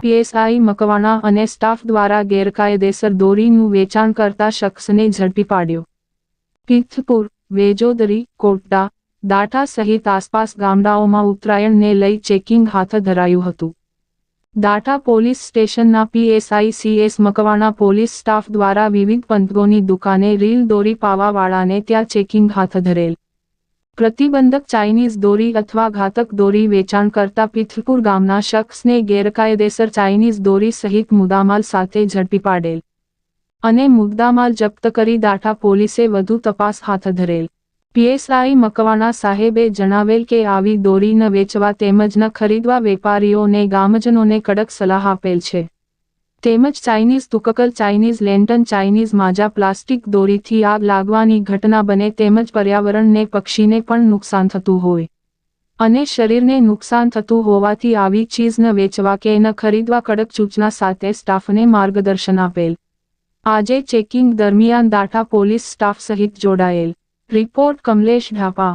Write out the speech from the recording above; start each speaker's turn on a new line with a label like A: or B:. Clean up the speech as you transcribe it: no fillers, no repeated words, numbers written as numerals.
A: PSI Makwana અને staff દ્વારા ગેરકાયદેસર દોરીનું વેચાણ કરતા શખ્સને ઝડપી પાડ્યો. પિથપુર, વેજોદરી, કોટડા, દાઠા સહિત આસપાસ ગામડાઓમાં ઉત્તરાયણને લઈ ચેકિંગ હાથ ધરાયું હતું. દાઠા પોલીસ સ્ટેશનના PSI CS Makwana police staff દ્વારા વિવિધ પંથકોની દુકાને રીલ દોરી પાવાવાળાને ત્યાં ચેકિંગ હાથ ધરેલ. પ્રતિબંધક ચાઇનીઝ દોરી અથવા ઘાતક દોરી વેચાણ કરતા પિથપુર ગામના શખ્સને ગેરકાયદેસર ચાઇનીઝ દોરી સહિત મુદ્દામાલ સાથે ઝડપી પાડેલ અને મુદ્દામાલ જપ્ત કરી દાઠા પોલીસે વધુ તપાસ હાથ ધરેલ. પીએસઆઈ મકવાણા સાહેબે જણાવેલ કે આવી દોરી ન વેચવા તેમજ ન ખરીદવા વેપારીઓને ગામજનોને કડક સલાહ આપેલ છે. તેમજ ચાઇનીઝ તુકકલ, ચાઇનીઝ લેન્ટન, ચાઇનીઝ માજા, પ્લાસ્ટિક દોરીથી આગ લાગવાની ઘટના બને તેમજ પર્યાવરણને, પક્ષીને પણ નુકસાન થતું હોય અને શરીરને નુકસાન થતું હોવાથી આવી ચીજ ન વેચવા કે ન ખરીદવા કડક સૂચના સાથે સ્ટાફને માર્ગદર્શન આપેલ. આજે ચેકિંગ દરમિયાન દાઠા પોલીસ સ્ટાફ સહિત જોડાયેલ. રિપોર્ટ કમલેશ ઢાપા.